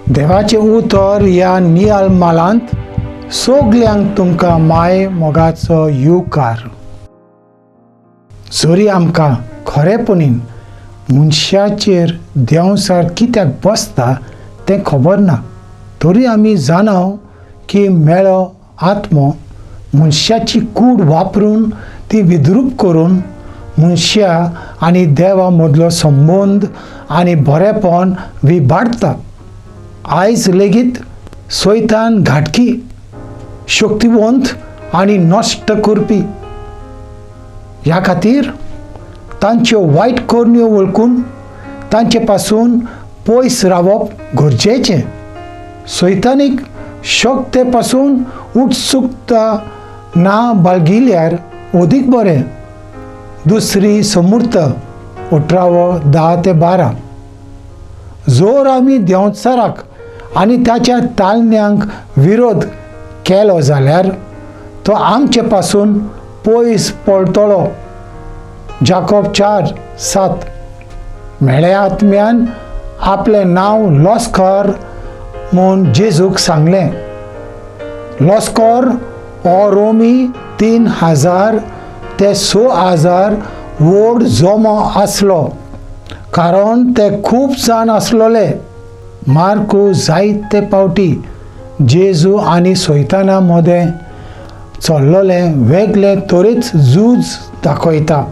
देवाचे उतर ह्या नियाळमालांत सगल्यांक तुमकां माय मोगाचो येवकार. जरी आमकां खरेपणीन मनशाचेर देंवचार कित्याक बसता तें खबर ना, तरी आमी जाणव की मेळो आत्मो मनशाची कूड वापरून ती विद्रूप करून मनशा आनी देवा मदलो संबंद आनी बरेपण विबाडटा. आयज लेगीत सैतान घाटकी, शक्तिवंत आनी नश्ट करपी. ह्या खातीर तांच्यो वायट करण्यो वळखून तांचे पासून पयस रावप गरजेचें. सैतानीक शक्ते पासून उत्सुकता ना बाळगिल्यार अदीक बरें. दुसरी समूर्त 18:10-12. जर आमी देंवचाराक आनी ताच्या ताळण्यांक विरोध केलो जाल्यार तो आमचे पासून पयस पळटलो. जाकोब 4:7. मेळ्या आत्म्यान आपलें नांव लॉस्कर म्हूण जेजूक सांगलें. लॉस्कर हो रोमी 3000 ते 6000 व्हड जोमो आसलो, कारण ते खूब जाण आसलोले. मार्कू जायते पावटी जेजू आनी सैताना मदें चल्लोले वेगळे तरेच झूज दाखयता.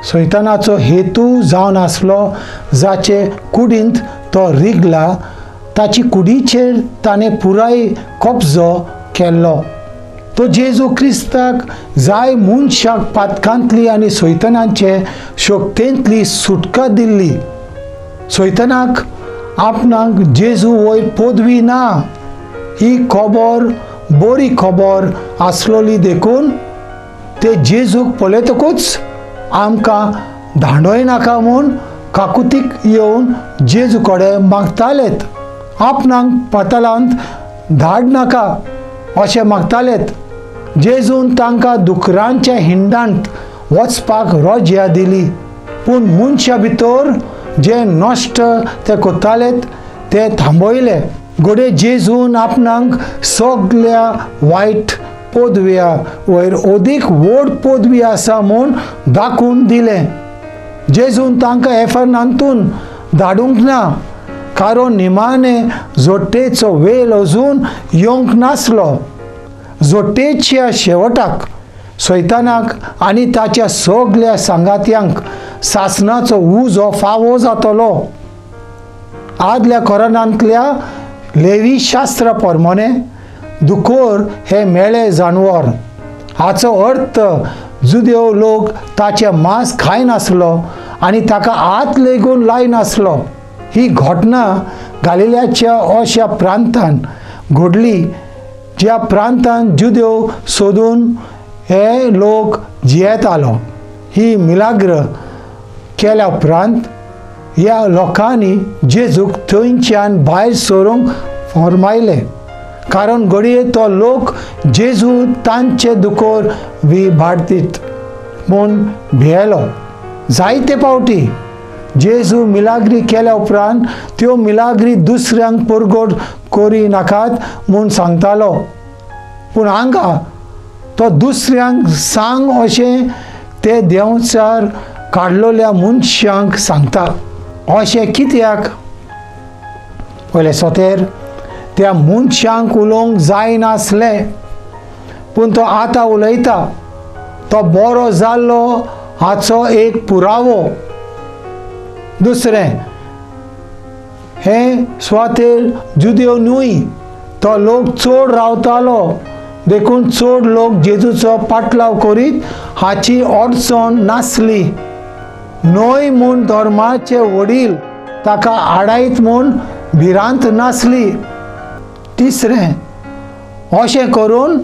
सैतानाचो हेतू जावन आसलो जाचे कुडींत तो रिगला ताची कुडीचेर ताणें पुराय कब्जो केल्लो. तो जेजू क्रिस्ताक जाय मनशाक पातकांतली आनी सैतानाचे शक्तींतली सुटका दिल्ली. सैतानाक आपणाक जेजू वयर पदवी ना ही खबर बरी खबर आसलोली देखून ते जेजूक पळयतकूच आमकां धाडोय नाका म्हूण काकुतीक येवन जेजू कडेन मागतालेत. आपणाक पातालांत धाड नाका अशें मागतालेत. जेजून तांकां दुकरांच्या हिंडांत वचपाक रोज्या दिली, पूण मनशा भितर जे नश्ट ते कोत्तालेत ते थांबयले. घोडे जेजून आपणाक सगळ्या वायट पदव्या वयर अदीक व्हड पदवी आसा म्हूण दाखोवन दिलें. जेजून तांकां एफर्नांतून धाडूंक ना, कारण निमाणे जोडटेचो वेळ अजून येवंक नासलो. जोडटेच्या शेवटाक सैतानाक आनी ताच्या सगळ्या सांगात्यांक सासणाचो उजो फावो जातलो. आदल्या कोरांतल्या लेवी शास्त्रा प्रमाणे दुकोर हे मेळे जानवर. हाचो अर्थ जुदेव लोक ताचे मांस खायनासलो आनी ताका हात लेगून लायनासलो. ही घटना गालिल्याच्या अशा प्रांतांत घडली ज्या प्रांतांत जुदेव सोदून हे लोक जियेत आलो. ही मिलाग्र केल्या उपरांत ह्या लोकांनी जेजूक थंयच्यान भायर सरूंक फरमायले, कारण घडये तो लोक जेजू तांचे दुकोर विबाडीत म्हूण भियेलो. जायते पावटी जेजू मिलाग्री केल्या उपरांत त्यो मिलाग्री दुसऱ्यांक परगट करी नाकात म्हूण सांगतालो, पूण हांगा तो दुसऱ्यांक सांग अशें ते देंवचार काडलोल्या मनशांक सांगता. अशें कित्याक? पयले सोतेर त्या मनशांक उलोवंक जायनासलें, पूण तो आतां उलयता. तो बरो जाल्लो हाचो एक पुरावो. दुसरें, हे सुवातेर जुदेव न्हय, तो लोक चड रावतालो देखून चड लोक जेजूचो पाटलाव करीत हाची अडचण नासली. न्हय म्हूण धर्माचे वडील ताका आडायत म्हूण भिरांत नासली. तिसरें, अशें करून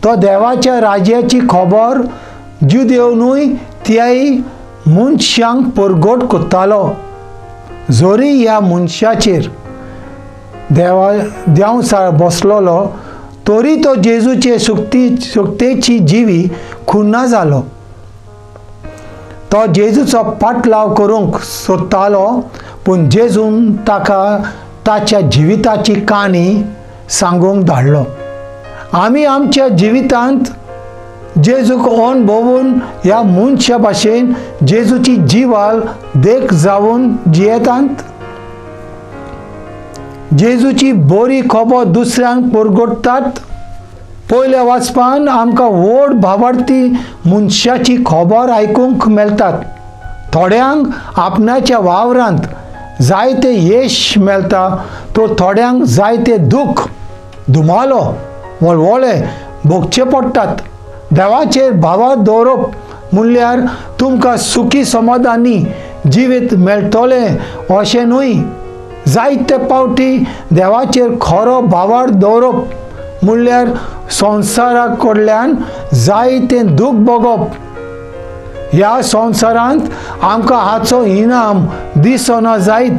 तो देवाच्या राज्याची खबर जुदेव न्हय त्याय मनशांक परगट कोत्तालो. जरी ह्या मनशाचेर देंवचार बसलोलो तरी तो जेजूचे सुक्तेची जिवी खुन्ना जालो. तो जेजूचो पाटलाव करूंक सोदतालो, पूण जेजून ताका स्वताच्या जिविताची काणी सांगूंक धाडलो. आमी आमच्या जिवितांत जेजूक अणभवून ह्या मनशा भाशेन जेजूची जिवाल देख जावन जियेतात. जेजूची बरी खबर दुसऱ्यांक परगडतात. पयल्या वाचपान आमकां व्हड भावार्थी मनशाची खबर आयकूंक मेळतात. थोड्यांक आपणाच्या वावरांत जायते यश मेळटा, तर थोड्यांक जायते दूख दुमालो वळवळे भोगचे पडटात. देवाचेर भावार दवरप म्हणल्यार तुमकां सुखी समाधानी जिवीत मेळटलें अशें न्हय. जायते पावटी देवाचेर खरो भावार दवरप म्हणल्यार संवसारा कडल्यान जायतें दूख भोगप. ह्या संवसारांत आमकां हाचो इनाम दिसना जायत,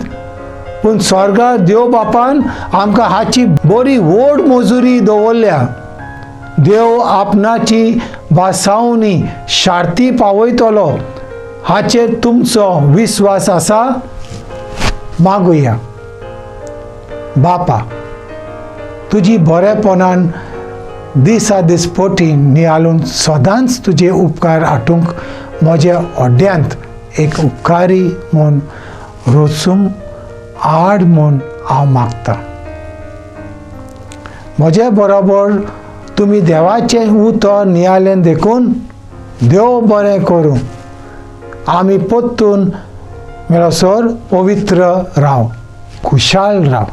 पूण स्वर्गांत देव बापान आमकां हाची बरी व्हड मजुरी दवरल्या. देव आपणाची भासावणी शार्ती पावयतलो हाचेर तुमचो विश्वास आसा? मागुया. बापा, तुजी बरेपणान दिसा दिसपटी नियाळून सदांच तुजे उपकार आठूंक म्हज्या ओड्यांत एक उपकारी म्हूण रोचूंक आड म्हूण हांव मागतां. म्हजे बरोबर तुमी देवाचें उतर नियाळें देखून देव बरें करूं. आमी परतून मेळसर पवित्र राव, खुशाल राव.